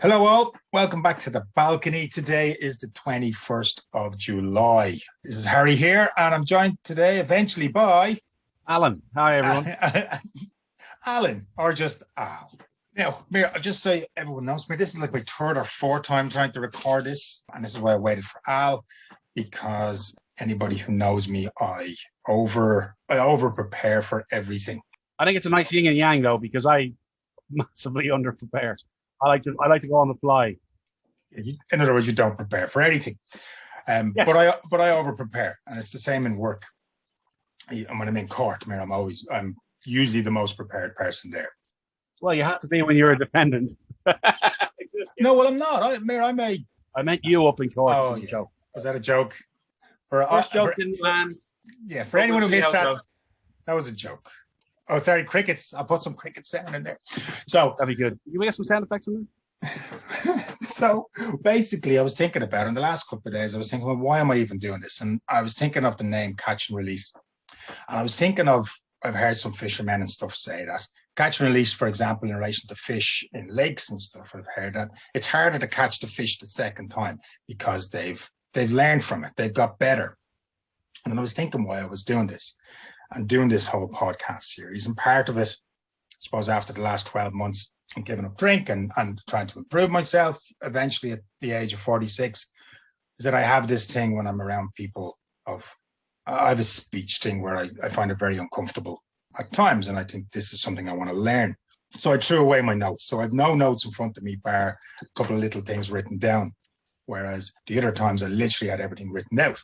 Hello all, welcome back to the balcony. Today is the 21st of July. This is Harry here, and I'm joined today eventually by... Alan. Hi, everyone. Alan, or just Al. Now, I'll just say everyone knows me. This is like my third or fourth time trying to record this, and this is why I waited for Al, because anybody who knows me, I over prepare for everything. I think it's a nice yin and yang, though, because I massively under prepare. I like to go on the fly. In other words, you don't prepare for anything. Yes. But I over prepare, and it's the same in work. And when I'm in court, I'm usually the most prepared person there. Well, you have to be when you're a dependent. No, well, I'm not. I meant you up in court. Oh, yeah. Joke. Was that a joke? First joke didn't land. Yeah, for anyone who missed that, that was a joke. Oh, sorry, crickets. I'll put some crickets down in there. So that'd be good. You get some sound effects in there? So basically, I was thinking about it in the last couple of days. I was thinking, well, why am I even doing this? And I was thinking of the name Catch and Release. And I was thinking of, I've heard some fishermen and stuff say that catch and release, for example, in relation to fish in lakes and stuff, I've heard that it's harder to catch the fish the second time because they've learned from it. They've got better. And then I was thinking why I was doing this. And doing this whole podcast series, and part of it, I suppose, after the last 12 months, and giving up drink and trying to improve myself, eventually at the age of 46, is that I have this thing when I'm around people I have a speech thing where I find it very uncomfortable at times, and I think this is something I want to learn. So I threw away my notes. So I have no notes in front of me, bar a couple of little things written down, whereas the other times I literally had everything written out.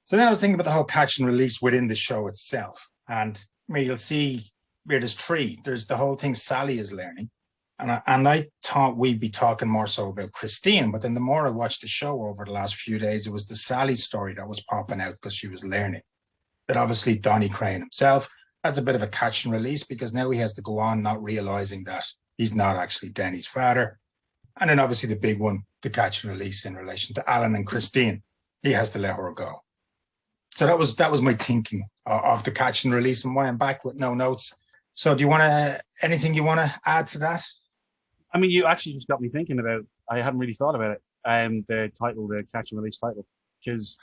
So then I was thinking about the whole catch and release within the show itself. And you'll see there's three. There's the whole thing Sally is learning. And I thought we'd be talking more so about Christine. But then the more I watched the show over the last few days, it was the Sally story that was popping out because she was learning. But obviously Donny Crane himself, that's a bit of a catch and release because now he has to go on not realizing that he's not actually Denny's father. And then obviously the big one, the catch and release in relation to Alan and Christine. He has to let her go. So that was my thinking of the catch and release and why I'm back with no notes. So do you want anything you want to add to that? I mean, you actually just got me thinking about, I hadn't really thought about it, the title, the catch and release title, because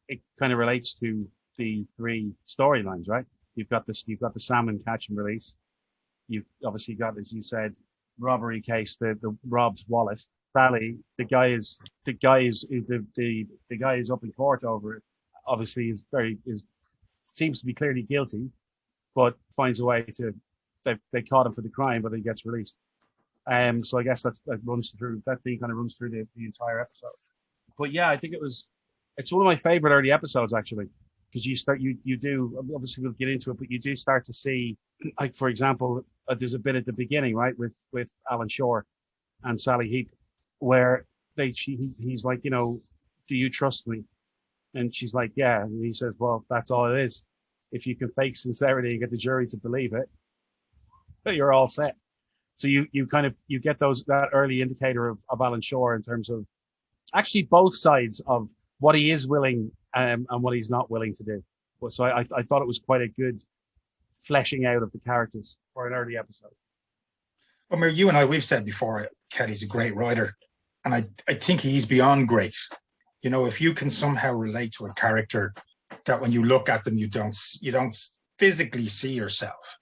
it kind of relates to the three storylines, right? You've got the salmon catch and release. You've obviously got, as you said, robbery case, the Rob's wallet. Sally, the guy is up in court over it. Obviously seems to be clearly guilty, but finds a way to, they caught him for the crime, but he gets released. So I guess that theme kind of runs through the entire episode. But yeah, I think it's one of my favorite early episodes actually, because you do, obviously we'll get into it, but you do start to see, like, for example, there's a bit at the beginning, right, with Alan Shore and Sally Heap, where he's like, do you trust me? And she's like, yeah. And he says, well, that's all it is. If you can fake sincerity and get the jury to believe it, you're all set. So you get that early indicator of Alan Shore in terms of actually both sides of what he is willing and what he's not willing to do. But so I thought it was quite a good fleshing out of the characters for an early episode. Well, Mary, you and I, we've said before, Kelly's a great writer. And I think he's beyond great. If you can somehow relate to a character that when you look at them, you don't physically see yourself,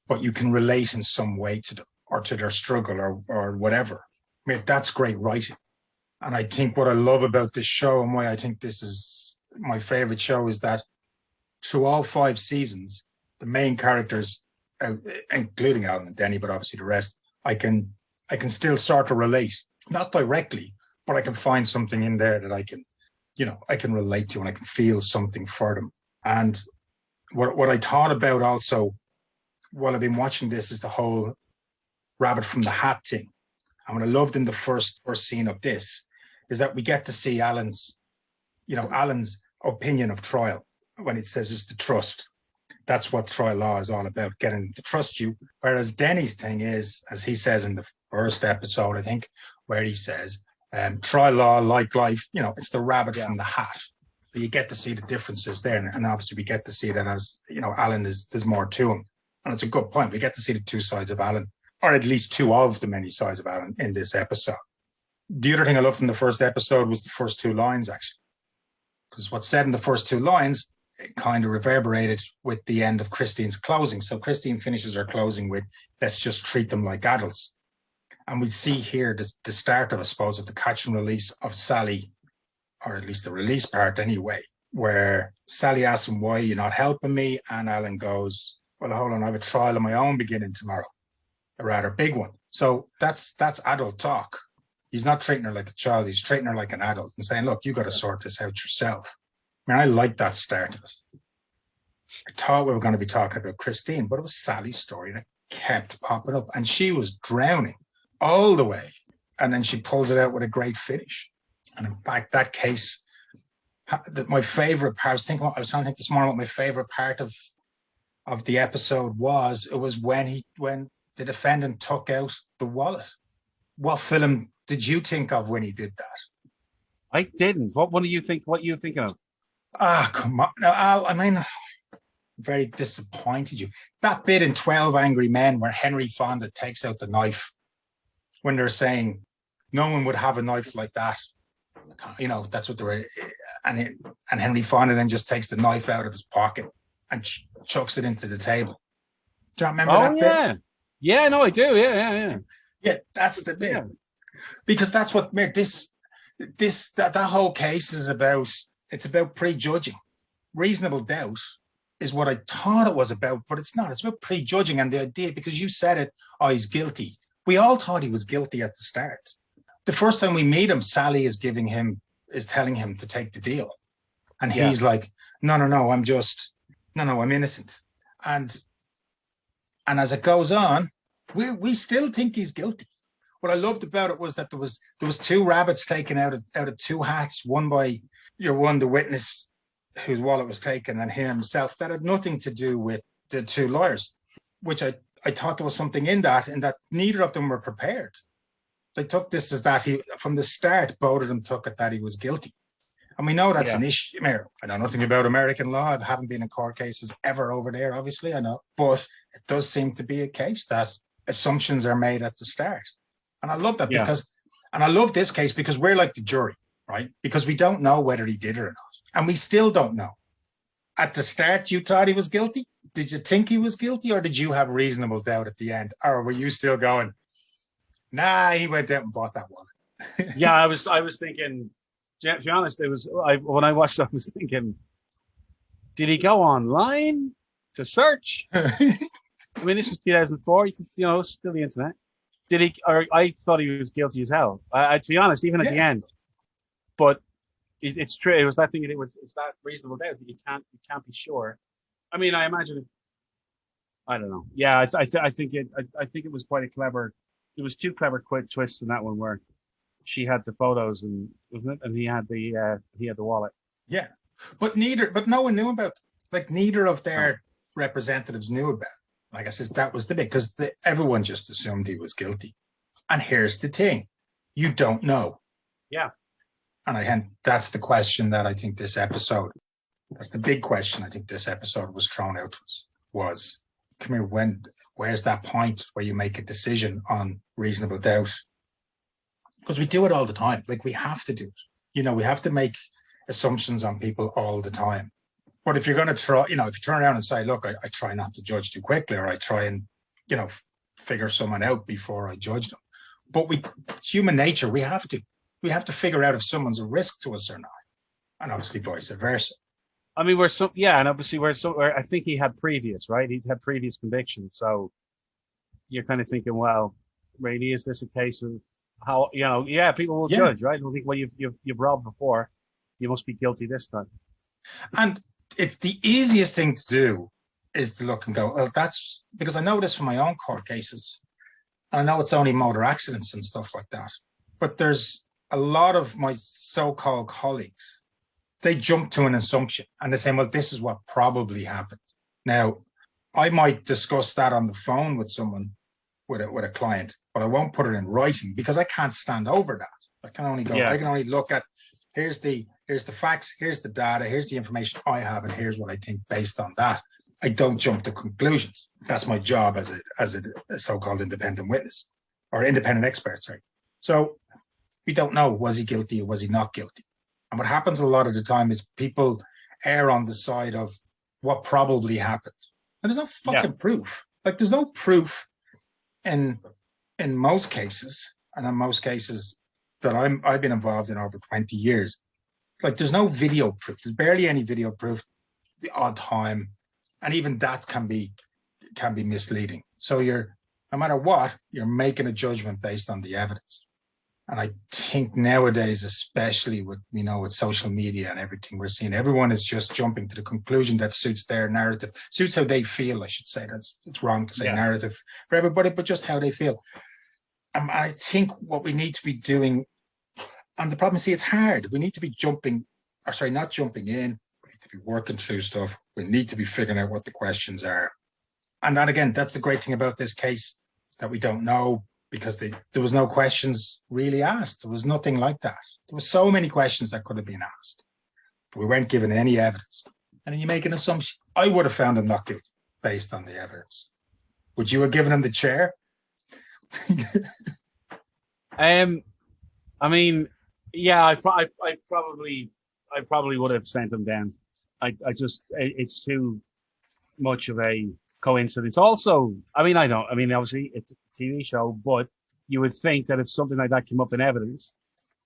but you can relate in some way to them or to their struggle or whatever. I mean, that's great writing. And I think what I love about this show and why I think this is my favorite show is that through all 5 seasons, the main characters, including Alan and Denny, but obviously the rest, I can still sort of relate, not directly, but I can find something in there that I can relate to and I can feel something for them. And what I thought about also while I've been watching this is the whole rabbit from the hat thing. And what I loved in the first scene of this is that we get to see Alan's opinion of trial when it says it's the trust. That's what trial law is all about, getting them to trust you. Whereas Denny's thing is, as he says in the first episode, I think, where he says, trial law, like life, it's the rabbit from the hat. But you get to see the differences there. And obviously we get to see that as, Alan there's more to him. And it's a good point. We get to see the two sides of Alan, or at least two of the many sides of Alan in this episode. The other thing I loved in the first episode was the first two lines, actually, because what's said in the first two lines, it kind of reverberated with the end of Christine's closing. So Christine finishes her closing with, let's just treat them like adults. And we see here the start of, I suppose, of the catch and release of Sally, or at least the release part anyway, where Sally asks him, why are you not helping me? And Alan goes, well, hold on, I have a trial of my own beginning tomorrow, a rather big one. So that's adult talk. He's not treating her like a child. He's treating her like an adult and saying, look, you got to sort this out yourself. I mean, I like that start of it. I thought we were going to be talking about Christine, but it was Sally's story that kept popping up. And she was drowning all the way. And then she pulls it out with a great finish. And in fact, that case, my favorite part, I was trying to think this morning what my favorite part of the episode was. It was when the defendant took out the wallet. What film did you think of when he did that? I didn't. What do you think? What are you thinking of? Come on. Now, Al, I mean, very disappointed you. That bit in 12 Angry Men where Henry Fonda takes out the knife when they're saying no one would have a knife like that. You know, that's what they were. And Henry Fonda then just takes the knife out of his pocket and chucks it into the table. Do you remember that bit? Yeah, no, I do. Yeah. Yeah, that's the bit. Yeah. Because that's what that whole case is about. It's about prejudging. Reasonable doubt is what I thought it was about, but it's not. It's about prejudging and the idea, because you said it, he's guilty. We all thought he was guilty at the start. The first time we meet him, Sally is telling him to take the deal. And he's like, no, I'm innocent. And as it goes on, we still think he's guilty. What I loved about it was that there was two rabbits taken out of two hats, one by the witness whose wallet was taken and him himself, that had nothing to do with the two lawyers, which I thought there was something in that neither of them were prepared. They took this as that from the start, both of them took it that he was guilty. And we know that's an issue. I know nothing about American law. I haven't been in court cases ever over there, obviously, I know. But it does seem to be a case that assumptions are made at the start. And I love that because I love this case because we're like the jury, right? Because we don't know whether he did it or not. And we still don't know. At the start, you thought he was guilty? Did you think he was guilty, or did you have reasonable doubt at the end? Or were you still going, nah, he went out and bought that wallet? Yeah, I was thinking, to be honest, when I watched it, I was thinking, did he go online to search? I mean, this was 2004, still the internet. Did he, or I thought he was guilty as hell. To be honest, even at the end. But it's true. It was that thing. It's that reasonable doubt that you can't be sure. I mean, I imagine. I don't know. Yeah, I think it was quite a clever. It was two clever quick twists in that one where she had the photos and wasn't it, and he had the wallet. Yeah, but no one knew about. Neither of their representatives knew about. Like I said, that was the bit because everyone just assumed he was guilty. And here's the thing: you don't know. Yeah. And that's the question that I think this episode. That's the big question I think this episode was thrown out to us was, come here, where's that point where you make a decision on reasonable doubt? Because we do it all the time. We have to do it. We have to make assumptions on people all the time. But if you're going to try, if you turn around and say, look, I try not to judge too quickly, or I try and, figure someone out before I judge them. But it's human nature. We have to figure out if someone's a risk to us or not. And obviously vice versa. I mean, and obviously I think he had previous, right? He'd had previous convictions. So you're kind of thinking, well, really, is this a case of how, people will judge, right? They'll think, well, you've robbed before. You must be guilty this time. And it's the easiest thing to do is to look and go, well, that's because I know this from my own court cases. I know it's only motor accidents and stuff like that. But there's a lot of my so-called colleagues, they jump to an assumption and they say, well, this is what probably happened. Now, I might discuss that on the phone with someone, with a client, but I won't put it in writing because I can't stand over that. I can only go, I can only look at, here's the facts, here's the data, here's the information I have, and here's what I think based on that. I don't jump to conclusions. That's my job as a so-called independent witness or independent expert, sorry. So we don't know, was he guilty or was he not guilty? And what happens a lot of the time is people err on the side of what probably happened. And there's no fucking proof. Like, there's no proof in most cases, and in most cases that I've been involved in over 20 years. Like, there's no video proof. There's barely any video proof. The odd time, and even that can be misleading. So no matter what, you're making a judgment based on the evidence. And I think nowadays, especially with social media and everything we're seeing, everyone is just jumping to the conclusion that suits their narrative, suits how they feel. I should say it's wrong to say narrative for everybody, but just how they feel. And I think what we need to be doing, and the problem is, it's hard. We need to be not jumping in. We need to be working through stuff. We need to be figuring out what the questions are. And then again, that's the great thing about this case, that we don't know, because there was no questions really asked. There was nothing like that. There were so many questions that could have been asked, but we weren't given any evidence. And then you make an assumption. I would have found him not guilty based on the evidence. Would you have given him the chair? I mean, yeah, I probably would have sent him down. It's too much of a coincidence. Also, obviously it's a TV show, but you would think that if something like that came up in evidence,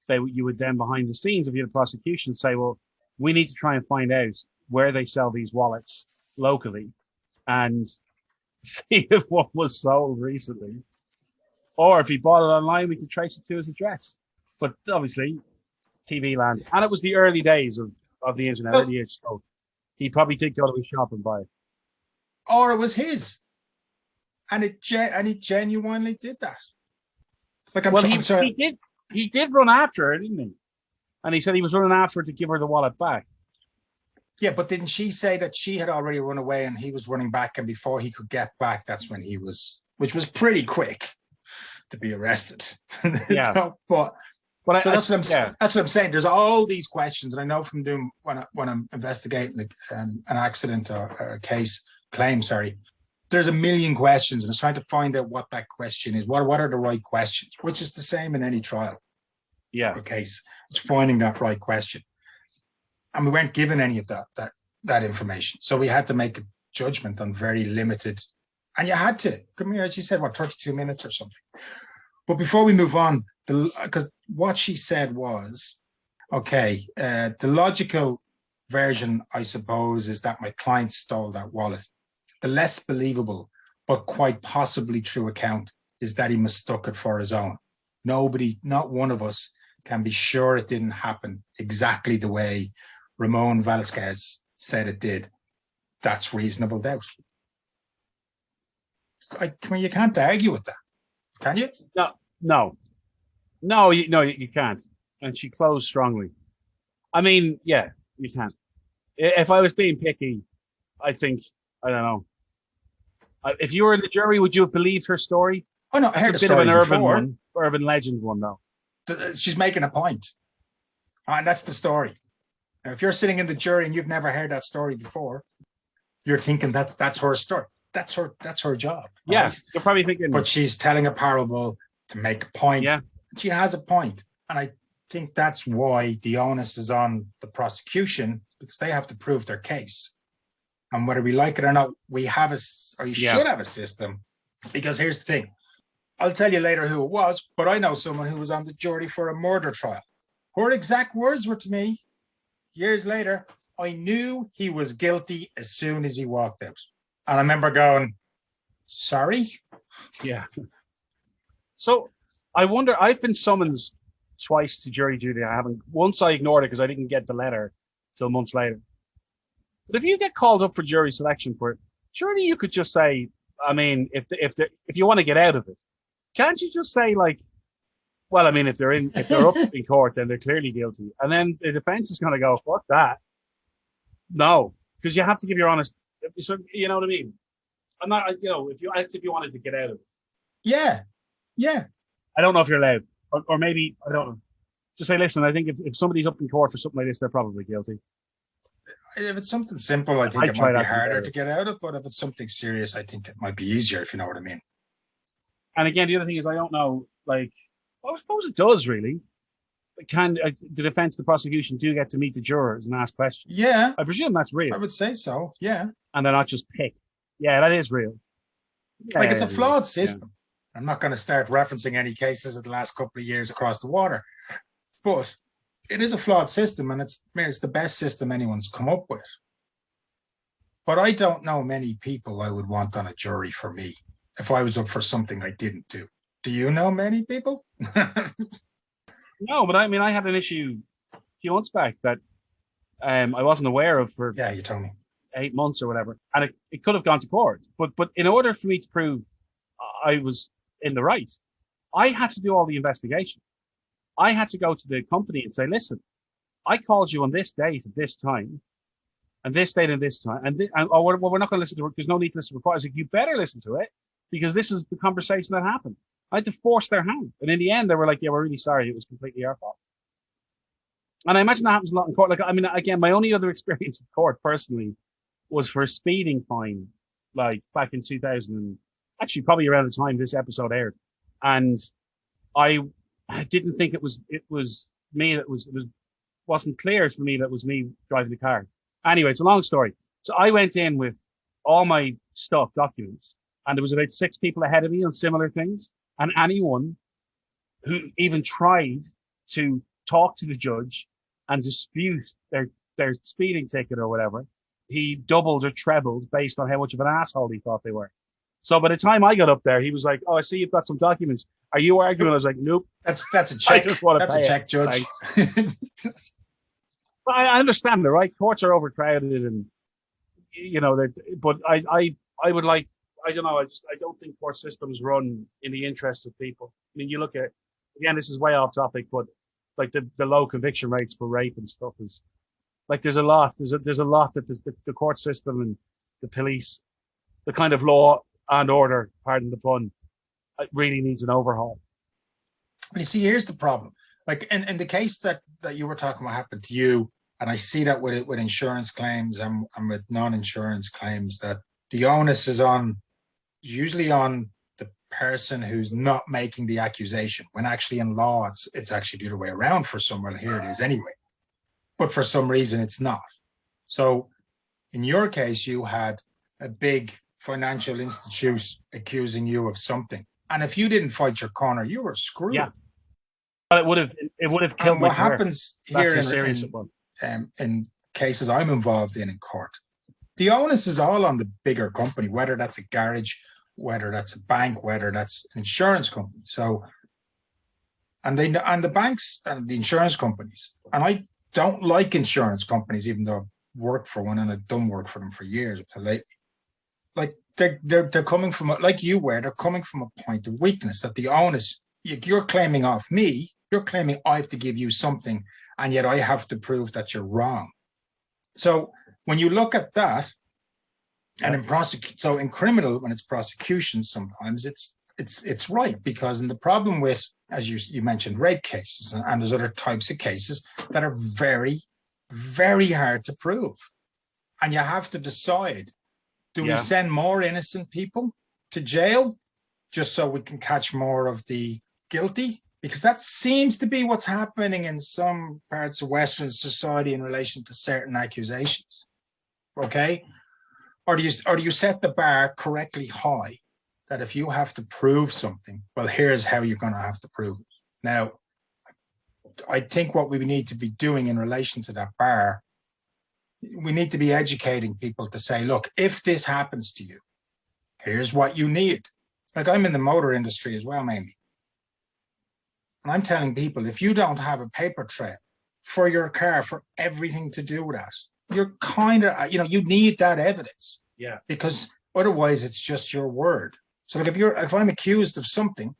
you would then, behind the scenes, if you had a prosecution, say, well, we need to try and find out where they sell these wallets locally and see if one was sold recently, or if he bought it online, we could trace it to his address. But obviously, it's TV land, and it was the early days of the internet, early years, so he probably did go to his shop and buy it. Or it was his, and he genuinely did that. Like, I'm sorry. He did run after her, didn't he? And he said he was running after her to give her the wallet back. Yeah, but didn't she say that she had already run away and he was running back, and before he could get back, that's when he was, which was pretty quick to be arrested. Yeah, that's what I'm saying. There's all these questions, and I know from doing when I'm investigating an accident or a claim, there's a million questions, and it's trying to find out what that question is. What are the right questions? Which is the same in any trial. Yeah. The case. It's finding that right question. And we weren't given any of that information. So we had to make a judgment on very limited, and you had to, as you said, 32 minutes or something. But before we move on, because what she said was, the logical version, I suppose, is that my client stole that wallet. The less believable, but quite possibly true account, is that he mistook it for his own. Nobody, not one of us, can be sure it didn't happen exactly the way Ramon Velasquez said it did. That's reasonable doubt. You can't argue with that, can you? No, you can't. And she closed strongly. I mean, yeah, you can't. If I was being picky, I don't know. If you were in the jury, would you have believed her story? Oh no, I heard a the bit of story urban legend one though. She's making a point, and that's the story. Now, if you're sitting in the jury and you've never heard that story before, you're thinking that's her story. That's her job. Yeah, right? You're probably thinking. But she's telling a parable to make a point. Yeah, she has a point, and I think that's why the onus is on the prosecution, because they have to prove their case. And whether we like it or not, we have should have a system. Because here's the thing. I'll tell you later who it was, but I know someone who was on the jury for a murder trial. Her exact words were to me, years later, I knew he was guilty as soon as he walked out. And I remember going, sorry? Yeah. So I wonder, I've been summoned twice to jury duty. Once I ignored it because I didn't get the letter till months later. But if you get called up for jury selection for it, surely you could just say, I mean, if you want to get out of it, can't you just say, like, well, I mean, if they're up in court, then they're clearly guilty, and then the defense is going to go, fuck that. No, because you have to give your honest. You know what I mean? I'm not. If you wanted to get out of it. Yeah. I don't know if you're allowed, or maybe I don't know. Just say, listen, I think if somebody's up in court for something like this, they're probably guilty. If it's something simple, I think it might be harder to get out of. But if it's something serious, I think it might be easier, if you know what I mean. And again, the other thing is, I don't know. Like, I suppose it does really. the defense, the prosecution do get to meet the jurors and ask questions? Yeah, I presume that's real. I would say so. Yeah, and they're not just picked. Yeah, that is real. Yeah, like it's a flawed system. Yeah. I'm not going to start referencing any cases of the last couple of years across the water, but it is a flawed system, and it's the best system anyone's come up with. But I don't know many people I would want on a jury for me if I was up for something I didn't do. Do you know many people? No, but I mean, I had an issue a few months back that I wasn't aware of for you told me 8 months or whatever, and it could have gone to court. But in order for me to prove I was in the right, I had to do all the investigation. I had to go to the company and say, listen, I called you on this date at this time, and this date and this time, and we're not going to listen to it. There's no need to listen to it. I was like, you better listen to it, because this is the conversation that happened. I had to force their hand. And in the end, they were like, yeah, we're really sorry. It was completely our fault. And I imagine that happens a lot in court. Like, I mean, again, my only other experience in court personally was for a speeding fine, like back in 2000, actually probably around the time this episode aired. And I didn't think it was me it wasn't clear for me that was me driving the car. Anyway, it's a long story. So I went in with all my stuff, documents, and there was about 6 people ahead of me on similar things. And anyone who even tried to talk to the judge and dispute their speeding ticket or whatever, he doubled or trebled based on how much of an asshole he thought they were. So by the time I got up there, he was like, "Oh, I see you've got some documents. Are you arguing?" I was like, "Nope." That's a check. That's a check, Judge. But I understand the right. Courts are overcrowded, and but I would like. I don't know. I don't think court systems run in the interest of people. I mean, you look at, again, this is way off topic, but like the low conviction rates for rape and stuff is like there's a lot that the court system and the police, the kind of law and order, pardon the pun, it really needs an overhaul. But you see, here's the problem. Like in the case that you were talking about happened to you, and I see that with insurance claims and with non-insurance claims, that the onus is usually on the person who's not making the accusation, when actually in law it's actually the other way around for some. Well, here it is anyway, but for some reason it's not. So in your case, you had a big financial institute accusing you of something, and if you didn't fight your corner, you were screwed. Yeah, but it would have killed me. What happens here in cases I'm involved in court, the onus is all on the bigger company, whether that's a garage, whether that's a bank, whether that's an insurance company. So, and the banks and the insurance companies, and I don't like insurance companies, even though I've worked for one and I've done work for them for years up to lately. Like they're coming from, like you were, they're coming from a point of weakness, that the onus, you're claiming off me, you're claiming I have to give you something, and yet I have to prove that you're wrong. So when you look at that, and in criminal, when it's prosecution, sometimes it's right, because in the problem with, as you mentioned, rape cases, and there's other types of cases that are very, very hard to prove, and you have to decide: do we send more innocent people to jail just so we can catch more of the guilty? Because that seems to be what's happening in some parts of Western society in relation to certain accusations. Okay. Or do you set the bar correctly high, that if you have to prove something, well, here's how you're going to have to prove it. Now, I think what we need to be doing in relation to that bar, we need to be educating people to say, look, if this happens to you, here's what you need. Like, I'm in the motor industry as well, mainly. And I'm telling people, if you don't have a paper trail for your car, for everything to do with that, you're kind of, you need that evidence. Yeah. Because otherwise it's just your word. So like if I'm accused of something,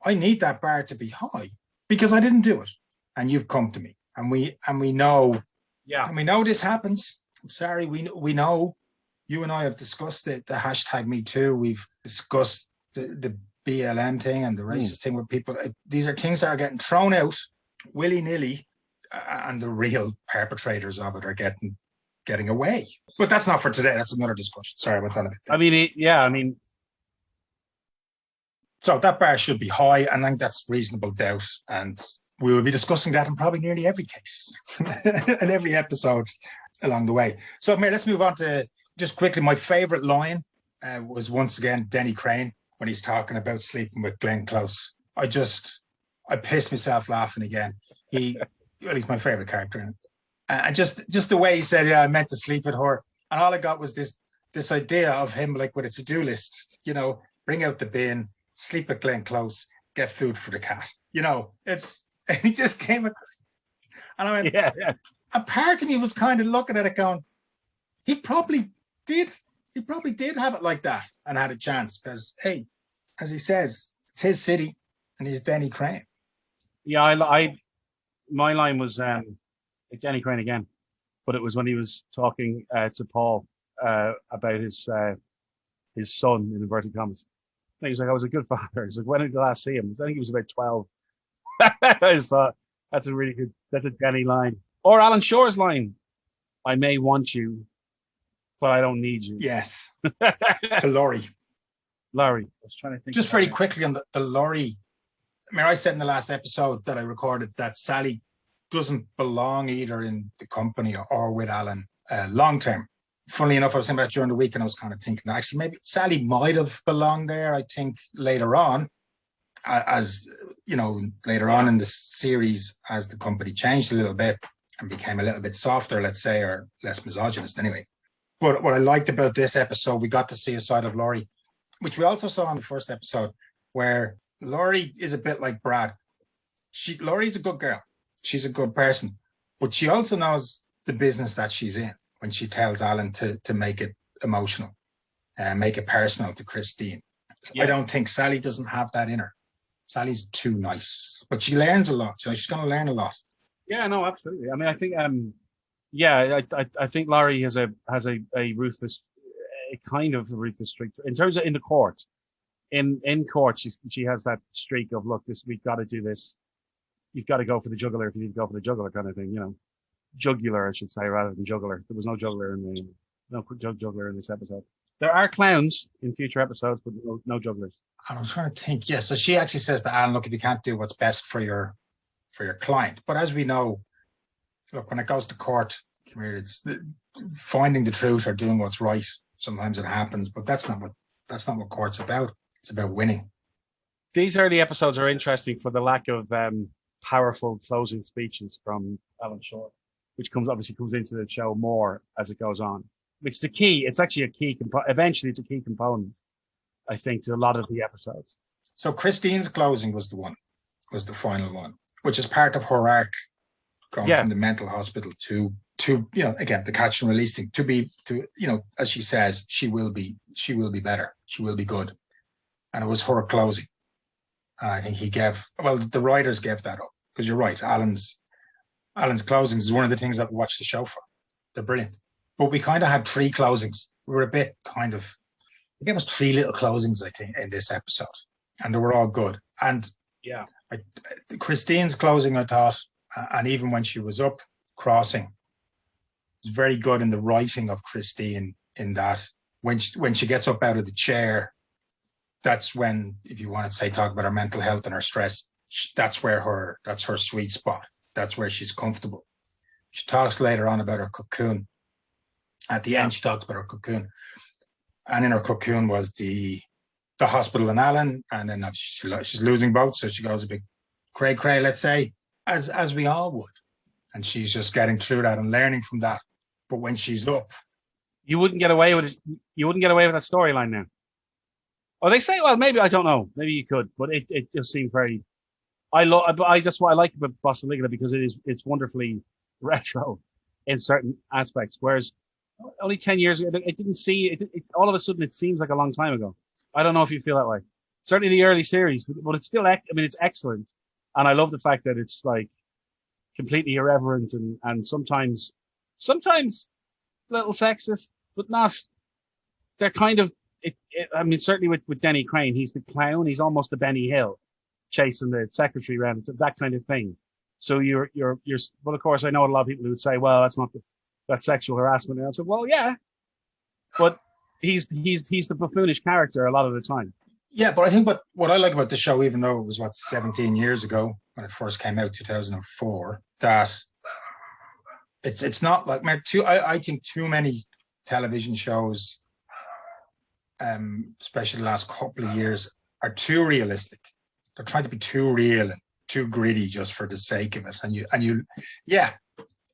I need that bar to be high because I didn't do it. And you've come to me, and we know, and we know this happens. I'm sorry. We know, you and I have discussed the hashtag Me Too. We've discussed the BLM thing and the racist thing with people. These are things that are getting thrown out willy-nilly, and the real perpetrators of it are getting away. But that's not for today. That's another discussion. Sorry, I went on a bit there. So that bar should be high, and I think that's reasonable doubt. And we will be discussing that in probably nearly every case and every episode along the way. So, Mary, let's move on to just quickly. My favorite line was once again Denny Crane when he's talking about sleeping with Glenn Close. I pissed myself laughing again. He's my favorite character. And just the way he said, yeah, I meant to sleep with her. And all I got was this idea of him like with a to-do list, you know, bring out the bin, sleep with Glenn Close, get food for the cat. You know, he just came across. And I went, yeah. A part of me was kind of looking at it going, he probably did have it like that and had a chance because, hey, as he says, it's his city and he's Denny Crane. Yeah, my line was Denny Crane again, but it was when he was talking to Paul about his son, in inverted commas. And he was like, I was a good father. He's like, when did you last see him? I think he was about 12. I just thought, that's a Denny line. Or Alan Shore's line, I may want you, but I don't need you. Yes. To Laurie. Laurie. I was trying to think. Just very quickly on the Laurie. I mean, I said in the last episode that I recorded that Sally doesn't belong either in the company or with Alan long term. Funnily enough, I was thinking about it during the week and I was kind of thinking, actually, maybe Sally might have belonged there, I think, later on. As you know, later on in the series, as the company changed a little bit and became a little bit softer, let's say, or less misogynist anyway. But what I liked about this episode, we got to see a side of Laurie, which we also saw in the first episode, where Laurie is a bit like Brad. Laurie's a good girl. She's a good person, but she also knows the business that she's in when she tells Alan to make it emotional and make it personal to Christine. Yeah. I don't think Sally doesn't have that in her. Sally's too nice, but she learns a lot. She's going to learn a lot. Yeah, no, absolutely. I mean, I think, I think Laurie has a ruthless, a kind of ruthless streak in terms of in the court. In court, she has that streak of, look, we've got to do this. You've got to go for the jugular if you need to go for the jugular kind of thing, you know. Jugular, I should say, rather than juggler. There was no juggler juggler in this episode. There are clowns in future episodes, but no jugglers. I was trying to think. Yeah, so she actually says to Alan, look, if you can't do what's best for your client. But as we know, look, when it goes to court, it's finding the truth or doing what's right. Sometimes it happens, but that's not what court's about. It's about winning. These early episodes are interesting for the lack of powerful closing speeches from Alan Shore, which comes into the show more as it goes on. It's the key. It's actually a key component. Eventually, it's a key component, I think, to a lot of the episodes. So Christine's closing was the final one, which is part of her arc, going from the mental hospital to again, the catch and release thing, as she says, she will be better. She will be good. And it was her closing. And I think the writers gave that up, because you're right. Alan's closings is one of the things that we watch the show for. They're brilliant. But we kind of had 3 closings. We were a bit I gave us 3 little closings, I think, in this episode. And they were all good. And yeah, Christine's closing, I thought, and even when she was up crossing, was very good in the writing of Christine, in that when she gets up out of the chair, that's when, if you want to talk about her mental health and her stress, that's her sweet spot. That's where she's comfortable. She talks later on about her cocoon. At the end, she talks about her cocoon. And in her cocoon was the hospital and Alan, and then she's losing both, so she goes a bit cray, let's say, as we all would. And she's just getting through that and learning from that. But when she's up, you wouldn't get away with it. You wouldn't get away with that storyline now. Or they say, well, maybe, I don't know. Maybe you could, but it just seemed very. That's what I like about Boston Legal, because it's wonderfully retro in certain aspects. Whereas only 10 years ago, it didn't see it. All of a sudden, it seems like a long time ago. I don't know if you feel that way. Certainly the early series, but it's still, it's excellent. And I love the fact that it's like completely irreverent and sometimes a little sexist, but not. They're kind of, certainly with Donny Crane, he's the clown. He's almost the Benny Hill, chasing the secretary around, that kind of thing. So you're, well, of course, I know a lot of people who would say, well, that's sexual harassment. And I said, well, yeah, but he's the buffoonish character a lot of the time. Yeah, but I think what I like about the show, even though it was 17 years ago, when it first came out, 2004, that it's not like I think too many television shows, especially the last couple of years, are too realistic. They're trying to be too real and too gritty just for the sake of it. And you, yeah,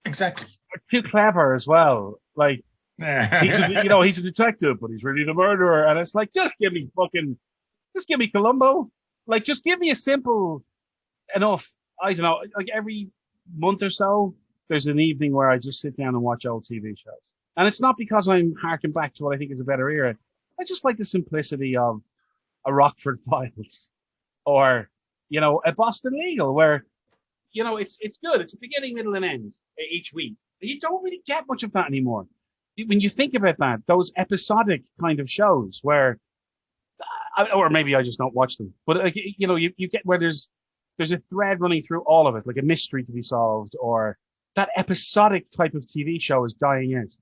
exactly. Too clever as well. Like, he's a detective, but he's really the murderer. And it's like, just give me Columbo. Like, just give me a simple enough. I don't know. Like every month or so, there's an evening where I just sit down and watch old TV shows. And it's not because I'm harking back to what I think is a better era. I just like the simplicity of a Rockford Files or, a Boston Legal where, it's good. It's a beginning, middle, and end each week. You don't really get much of that anymore. When you think about that, those episodic kind of shows where, or maybe I just don't watch them, but you get where there's a thread running through all of it, like a mystery to be solved, or that episodic type of TV show is dying out.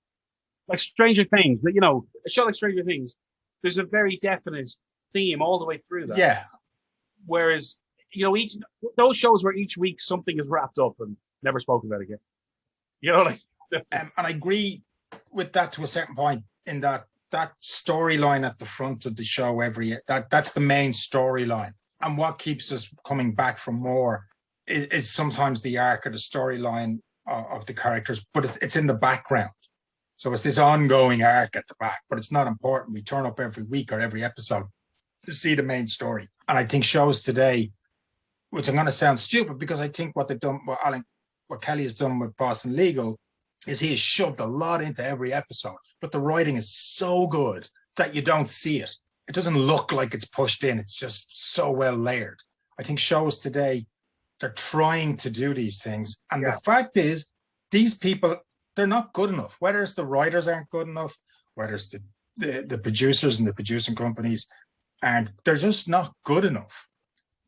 Like Stranger Things, a show like Stranger Things, there's a very definite theme all the way through that. Yeah. Whereas, those shows where each week something is wrapped up and never spoken about again. And I agree with that to a certain point, in that storyline at the front of the show that's the main storyline. And what keeps us coming back for more is sometimes the arc or the storyline of the characters, but it's in the background. So it's this ongoing arc at the back, but it's not important. We turn up every week or every episode to see the main story. And I think shows today, which I'm going to sound stupid, because I think what Kelly has done with Boston Legal is he has shoved a lot into every episode, but the writing is so good that you don't see it. It doesn't look like it's pushed in. It's just so well layered. I think shows today, they're trying to do these things. And the fact is, these people, they're not good enough. Whether it's the writers aren't good enough, whether it's the producers and the producing companies, and they're just not good enough.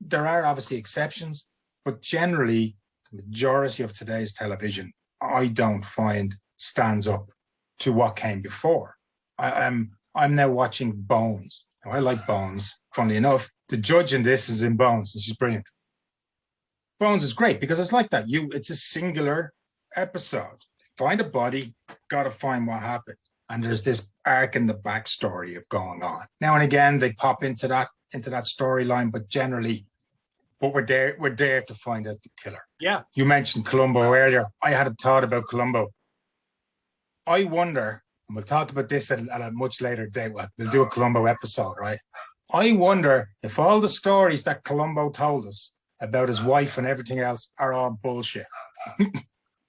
There are obviously exceptions, but generally, the majority of today's television, I don't find stands up to what came before. I'm now watching Bones. Now, I like Bones. Funnily enough, the judge in this is in Bones, and she's brilliant. Bones is great because it's like that. It's a singular episode. Find a body, got to find what happened. And there's this arc in the backstory of going on. Now and again, they pop into that storyline, but generally, we're there to find out the killer. Yeah. You mentioned Columbo earlier. I had a thought about Columbo. I wonder, and we'll talk about this at a much later date. We'll do a Columbo episode, right? I wonder if all the stories that Columbo told us about his wife and everything else are all bullshit.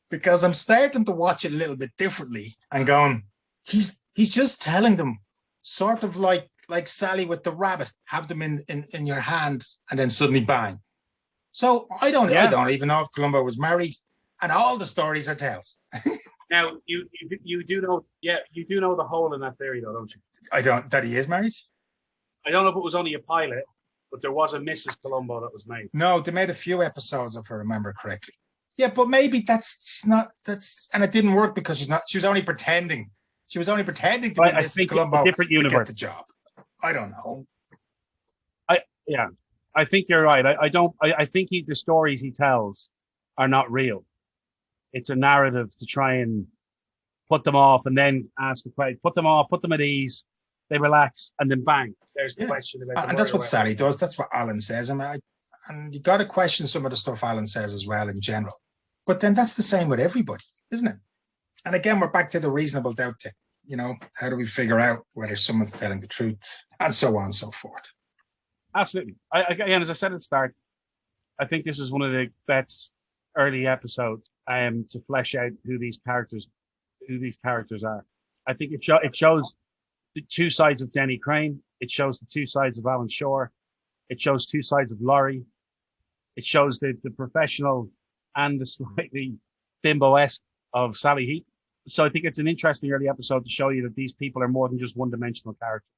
Because I'm starting to watch it a little bit differently and going, he's just telling them sort of like Sally with the rabbit, have them in your hand and then suddenly bang. So I don't even know if Columbo was married, and all the stories are tales. Now you do know the hole in that theory though, don't you? I don't, that he is married? I don't know if it was only a pilot, but there was a Mrs. Columbo that was made. No, they made a few episodes, if I remember correctly. Yeah, but maybe and it didn't work because she was only pretending. She was only pretending to be Mrs. Columbo to get the job. I don't know. I think you're right. I think the stories he tells are not real. It's a narrative to try and put them off and then ask the question, put them off, put them at ease, they relax, and then bang, there's the question about and that's what Sally does. That's what Alan says. And you got to question some of the stuff Alan says as well in general. But then that's the same with everybody, isn't it? And again, we're back to the reasonable doubt thing. How do we figure out whether someone's telling the truth, and so on and so forth. Absolutely. Again, as I said at the start, I think this is one of the best early episodes to flesh out who these characters are. I think it shows the two sides of Donny Crane. It shows the two sides of Alan Shore. It shows two sides of Laurie. It shows the professional and the slightly bimbo-esque of Sally Heath. So I think it's an interesting early episode to show you that these people are more than just one-dimensional characters.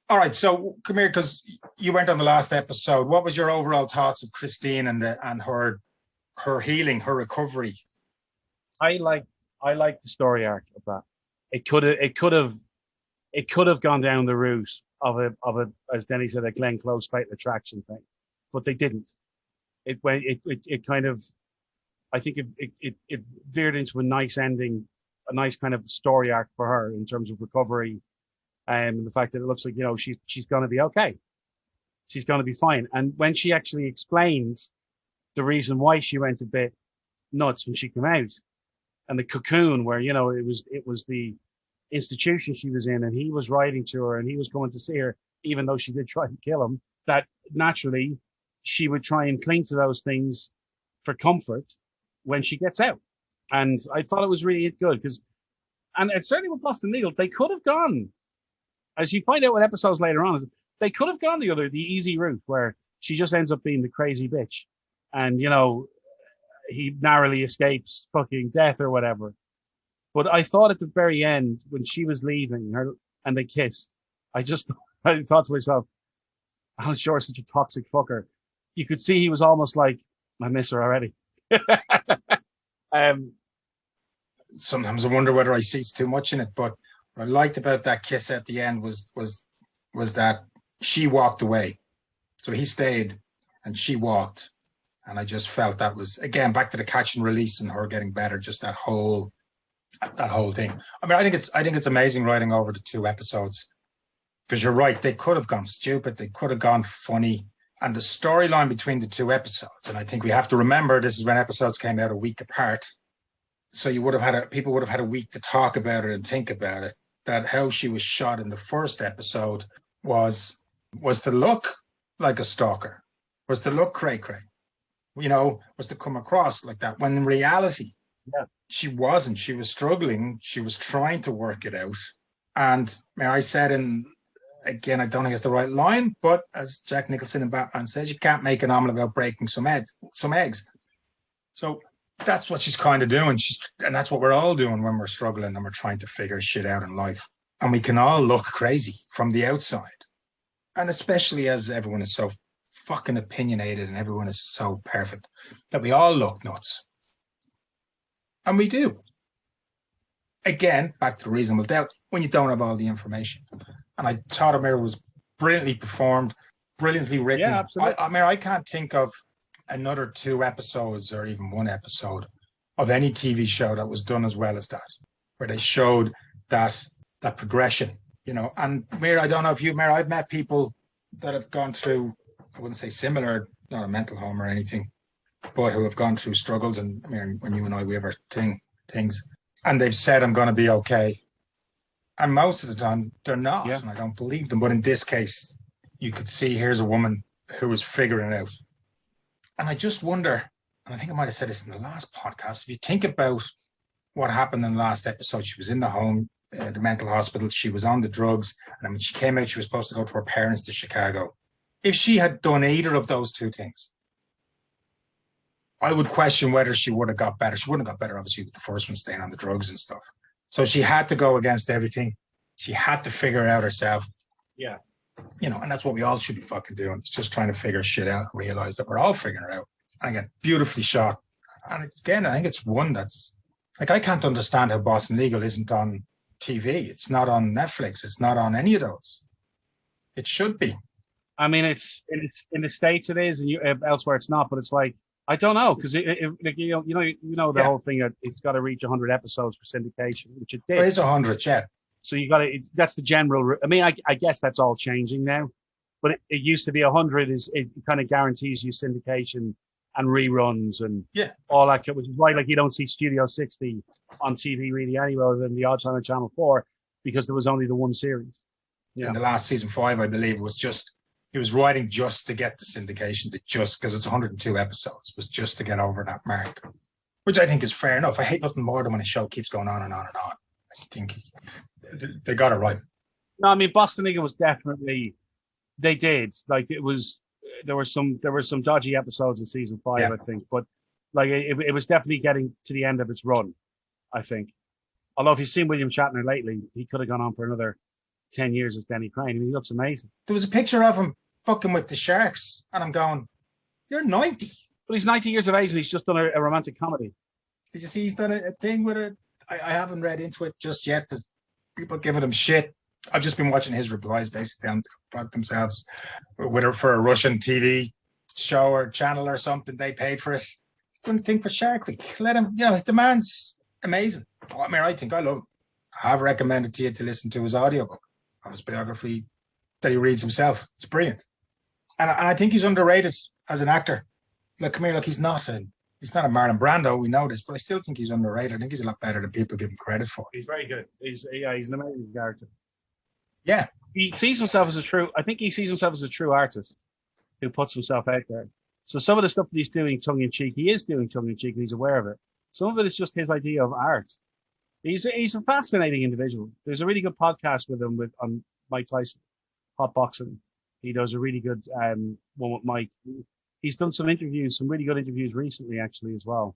All right, so come here, because you went on the last episode. What was your overall thoughts of Christine and her healing, her recovery? I liked the story arc of that. It could have gone down the route of a, as Denny said, a Glenn Close fatal attraction thing, but they didn't. it kind of, I think it veered into a nice ending, a nice kind of story arc for her in terms of recovery, and the fact that it looks like, she's going to be okay. She's going to be fine. And when she actually explains the reason why she went a bit nuts when she came out, and the cocoon where, it was the institution she was in, and he was writing to her and he was going to see her, even though she did try to kill him, that naturally she would try and cling to those things for comfort when she gets out. And I thought it was really good and it's certainly with Boston Legal, they could have gone, as you find out with episodes later on, they could have gone the easy route where she just ends up being the crazy bitch. And, he narrowly escapes fucking death or whatever. But I thought at the very end, when she was leaving her and they kissed, I thought to myself, Alan Shore's such a toxic fucker. You could see he was almost like, I miss her already. Sometimes I wonder whether I see too much in it, but what I liked about that kiss at the end was that she walked away. So he stayed and she walked. And I just felt that was, again, back to the catch and release and her getting better, just that whole thing. I mean, I think it's amazing writing over the 2 episodes, because you're right, they could have gone stupid, they could have gone funny. And the storyline between the 2 episodes, and I think we have to remember this is when episodes came out a week apart. So people would have had a week to talk about it and think about it, that how she was shot in the first episode was to look like a stalker, was to look cray-cray. Was to come across like that, when in reality, she wasn't. She was struggling. She was trying to work it out. And I said, again, I don't think it's the right line, but as Jack Nicholson in Batman says, you can't make an omelette without breaking some eggs. So that's what she's kind of doing. And that's what we're all doing when we're struggling and we're trying to figure shit out in life. And we can all look crazy from the outside. And especially as everyone is so fucking opinionated and everyone is so perfect, that we all look nuts. And we do. Again, back to the reasonable doubt, when you don't have all the information. And I thought Amira was brilliantly performed, brilliantly written. Yeah, absolutely. I can't think of another 2 episodes or even 1 episode of any TV show that was done as well as that, where they showed that progression, And Amira, I don't know if Amira, I've met people that have gone through, I wouldn't say similar, not a mental home or anything, but who have gone through struggles. And when you and I, we have our things, and they've said, I'm going to be okay. And most of the time they're not, and I don't believe them. But in this case, you could see here's a woman who was figuring it out. And I just wonder, and I think I might have said this in the last podcast, if you think about what happened in the last episode, she was in the home, the mental hospital, she was on the drugs, and when she came out, she was supposed to go to her parents to Chicago. If she had done either of those 2 things, I would question whether she would have got better. She wouldn't have got better, obviously, with the first one staying on the drugs and stuff. So she had to go against everything. She had to figure it out herself. Yeah. And that's what we all should be fucking doing. It's just trying to figure shit out and realize that we're all figuring it out. And again, beautifully shot. And again, I think it's one that's, like, I can't understand how Boston Legal isn't on TV. It's not on Netflix. It's not on any of those. It should be. I mean, it's in the States it is, and elsewhere it's not. But it's like, I don't know, because the whole thing that it's got to reach 100 episodes for syndication, which it did. It is 100, yeah. So you got to. That's the general. I mean, I guess that's all changing now, but it used to be 100. It kind of guarantees you syndication and reruns and all that, which is why, like, you don't see Studio 60 on TV really anywhere other than the odd time on Channel 4, because there was only the one series. Yeah. And the last season 5, I believe, was just. He was writing just to get the syndication, just because it's 102 episodes, was just to get over that mark, which I think is fair enough. I hate nothing more than when a show keeps going on and on and on. I think they got it right. No, I mean, Boston Legal was definitely, they did. Like, there were some dodgy episodes in season 5, I think, but like it was definitely getting to the end of its run, I think. Although if you've seen William Shatner lately, he could have gone on for another 10 years as Denny Crane. I mean, he looks amazing. There was a picture of him fucking with the sharks, and I'm going, you're 90. But he's 90 years of age and he's just done a romantic comedy. Did you see he's done a thing with it? I haven't read into it just yet. There's people giving him shit. I've just been watching his replies basically about themselves with her for a Russian TV show or channel or something. They paid for it. He's doing a thing for Shark Week. Let him, the man's amazing. I mean, I think I love him. I have recommended to you to listen to his audiobook of his biography that he reads himself. It's brilliant. And I think he's underrated as an actor. Like, come here, look, he's not a Marlon Brando, we know this, but I still think he's underrated. I think he's a lot better than people give him credit for. He's very good. He's an amazing character. Yeah. He sees himself as a true artist who puts himself out there. So some of the stuff that he's doing tongue in cheek, he is doing tongue in cheek and he's aware of it. Some of it is just his idea of art. He's a fascinating individual. There's a really good podcast with him on Mike Tyson, Hot Boxing. He does a really good one with Mike. He's done some really good interviews recently, actually, as well,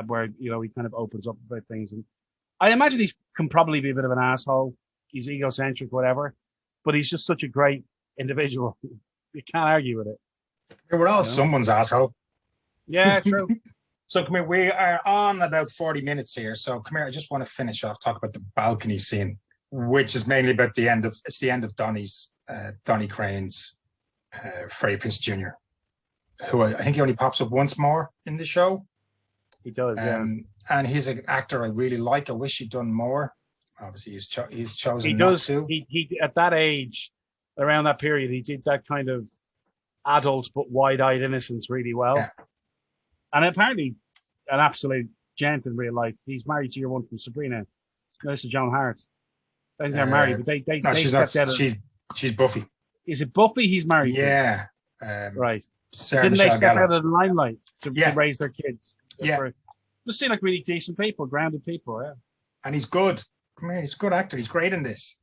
where he kind of opens up about things. And I imagine he can probably be a bit of an asshole. He's egocentric, whatever, but he's just such a great individual. You can't argue with it. We're all someone's asshole. Yeah, true. So come here, we are on about 40 minutes here. So come here, I just want to finish off, talk about the balcony scene, which is mainly about the end of Donny Crane's Freddie Prinze Jr., who I think he only pops up once more in the show. He does, yeah. And he's an actor I really like. I wish he'd done more. Obviously, he's chosen he not does, to. He at that age, around that period, he did that kind of adult but wide-eyed innocence really well. Yeah. And apparently, an absolute gent in real life. He's married to your one from Sabrina, Melissa Joan Hart. I think they're married, but they she's not. She's Buffy. Is it Buffy he's married to? Right. Sarah Didn't Michelle they step Gellar out of the limelight to raise their kids? Yeah. They seem like really decent people, grounded people, yeah. And he's good. Come here, he's a good actor. He's great in this.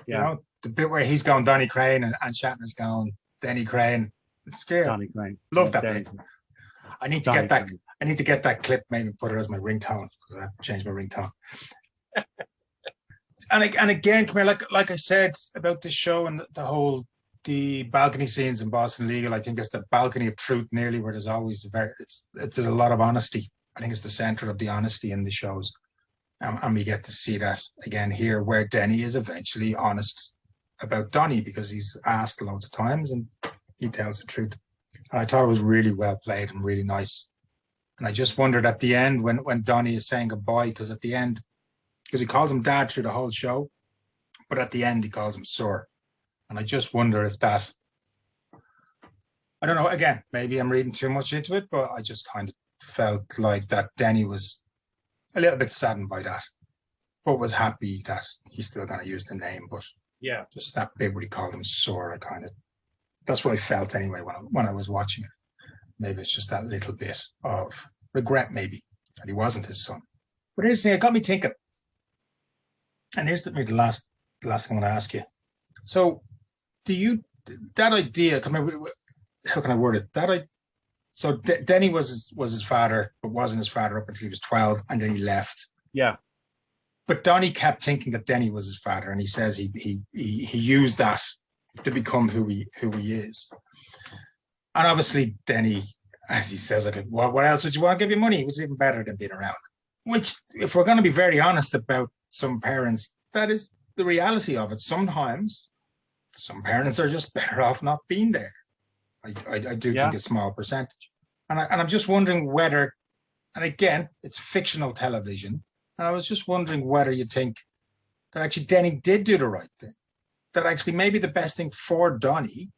Yeah. The bit where he's going Donny Crane and Shatner's going Denny Crane. It's scary. Donny Crane. Love that bit. I need to get that. I need to get that clip, maybe put it as my ringtone because I have to change my ringtone. and again, come here, like I said about this show and the balcony scenes in Boston Legal. I think it's the balcony of truth, nearly, where there's always there's a lot of honesty. I think it's the center of the honesty in the shows, and we get to see that again here, where Denny is eventually honest about Donny because he's asked loads of times and he tells the truth. I thought it was really well played and really nice. And I just wondered at the end when Donny is saying goodbye, because he calls him Dad through the whole show, but at the end he calls him Sir. And I just wonder if that, I don't know, again, maybe I'm reading too much into it, but I just kind of felt like that Denny was a little bit saddened by that, but was happy that he's still going to use the name. But yeah, just that bit where he called him Sir, that's what I felt anyway when I was watching it. Maybe it's just that little bit of regret, maybe, that he wasn't his son. But here's the thing, it got me thinking. And here's the last thing I'm going to ask you. So, that idea, how can I word it? So Denny was his father, but wasn't his father up until he was 12, and then he left. Yeah. But Donny kept thinking that Denny was his father, and he says he used that to become who he is. And obviously Denny, as he says, like, what else would you want? Give you money? It was even better than being around. Which, if we're going to be very honest about some parents, that is the reality of it. Sometimes some parents are just better off not being there. I do think a small percentage. And I'm just wondering whether, and again, it's fictional television, and I was just wondering whether you think that actually Denny did do the right thing. That actually maybe the best thing for Donny,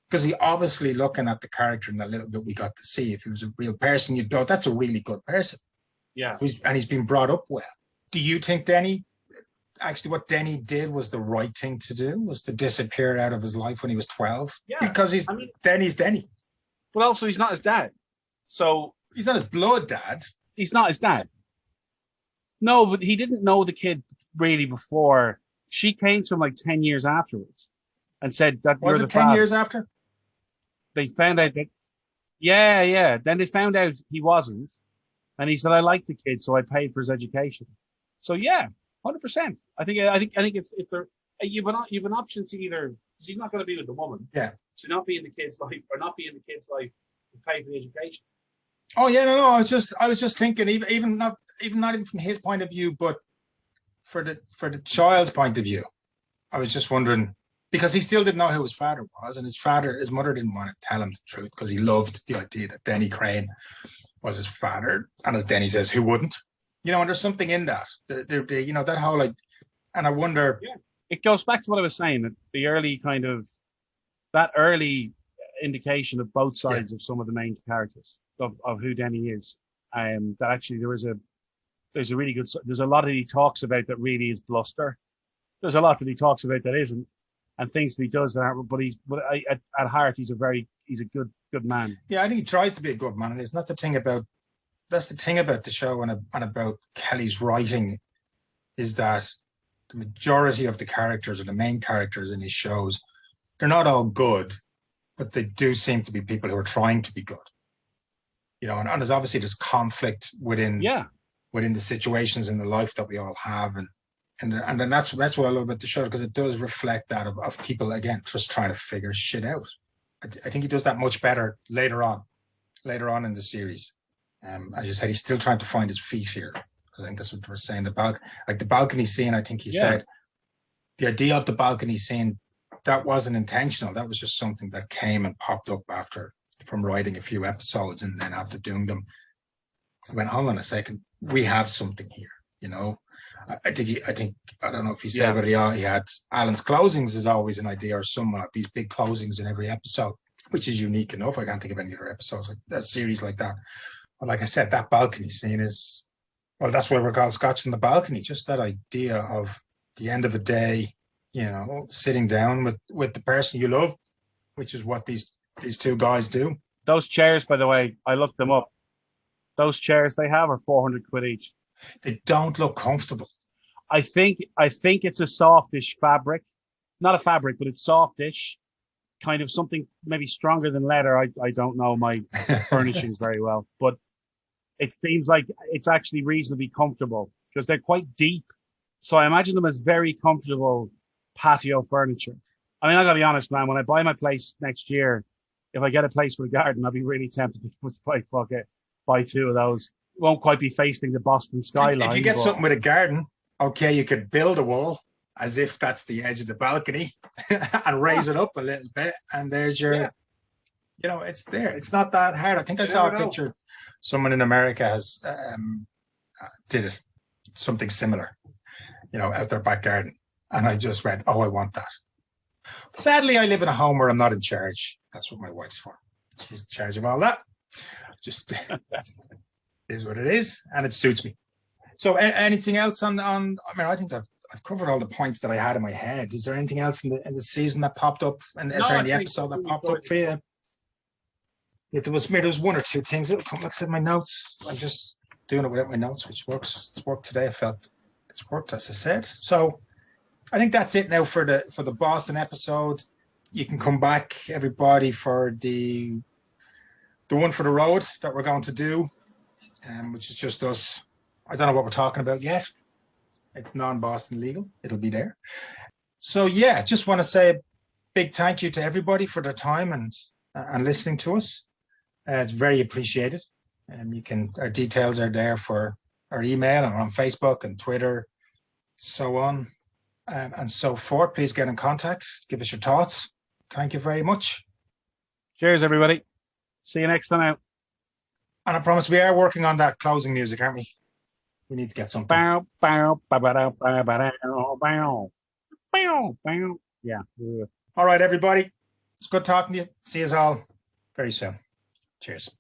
because he obviously, looking at the character in that little bit we got to see, if he was a real person, you'd know that's a really good person. Yeah. And he's been brought up well. Do you think actually what Denny did was the right thing to do, was to disappear out of his life when he was 12? Yeah. Because Denny's Denny. But also he's not his dad. So he's not his blood dad. He's not his dad. No, but he didn't know the kid really before. She came to him like 10 years afterwards and said that was you're it the 10 father. Years after? They found out that, yeah. Then they found out he wasn't. And he said, I like the kid, so I paid for his education. So yeah, 100%. I think it's, if there, you've an option to either, because he's not going to be with the woman. Yeah. To not be in the kid's life or not be in the kid's life to pay for the education. Oh yeah, no. I was just thinking, even not from his point of view, but for the child's point of view, I was just wondering, because he still didn't know who his father was, and his mother didn't want to tell him the truth because he loved the idea that Donny Crane was his father. And as Denny says, who wouldn't? You know, and there's something in that. You know, that whole, like, and I wonder. Yeah. It goes back to what I was saying, that the early kind of, that early indication of both sides of some of the main characters of who Denny is. That actually there's a really good, there's a lot that he talks about that really is bluster. There's a lot that he talks about that isn't, and things that he does that aren't, but at heart, he's a good man. Yeah, I think he tries to be a good man. And it's not the thing about, that's the thing about the show and about Kelly's writing, is that the majority of the characters, or the main characters in his shows, they're not all good, but they do seem to be people who are trying to be good. You know, and there's obviously this conflict within the situations in the life that we all have, and then that's what I love about the show, because it does reflect that of people, again, just trying to figure shit out. I think he does that much better later on in the series. As you said, he's still trying to find his feet here, because I think that's what we're saying. The balcony scene, I think he said, the idea of the balcony scene, that wasn't intentional. That was just something that came and popped up from writing a few episodes, and then after doing them, I went, hold on a second, we have something here. You know, I don't know if he said, but he had Alan's closings is always an idea, or some these big closings in every episode, which is unique enough. I can't think of any other episodes like that, series like that. But like I said, that balcony scene is, well, that's why we're called Scotch on the Balcony. Just that idea of the end of a day, you know, sitting down with the person you love, which is what these two guys do. Those chairs, by the way, I looked them up. Those chairs they have are 400 quid each. They don't look comfortable. I think it's a softish fabric, not a fabric, but it's softish, kind of something maybe stronger than leather. I don't know my furnishings very well, but it seems like it's actually reasonably comfortable because they're quite deep. So I imagine them as very comfortable patio furniture. I mean, I gotta be honest, man, when I buy my place next year, if I get a place with a garden, I'll be really tempted to buy two of those. Won't quite be facing the Boston skyline. If you get something with a garden, okay, you could build a wall as if that's the edge of the balcony and raise it up a little bit, and there's your, you know, it's there. It's not that hard. I think I saw a picture. Someone in America has did it, something similar, you know, out their back garden, and I just went, oh, I want that. But sadly, I live in a home where I'm not in charge. That's what my wife's for. She's in charge of all that. Just is what it is, and it suits me. So anything else on I mean, I think I've covered all the points that I had in my head. Is there anything else in the season that popped up, and is there any episode that popped up for you? Yeah, there was one or two things that come. Like I said, my notes, I'm just doing it without my notes, which works. It's worked today. I felt it's worked, as I said. So I think that's it now for the Boston episode. You can come back, everybody, for the one for the road that we're going to do, which is just us. I don't know what we're talking about yet. It's non-Boston legal. It'll be there. So yeah, just want to say a big thank you to everybody for their time and listening to us. It's very appreciated. Our details are there for our email, and on Facebook and Twitter, so on and so forth. Please get in contact. Give us your thoughts. Thank you very much. Cheers, everybody. See you next time out. And I promise we are working on that closing music, aren't we? We need to get something. Bow, bow, bow, bow, bow, bow, bow, bow, bow. Yeah. All right, everybody. It's good talking to you. See you all very soon. Cheers.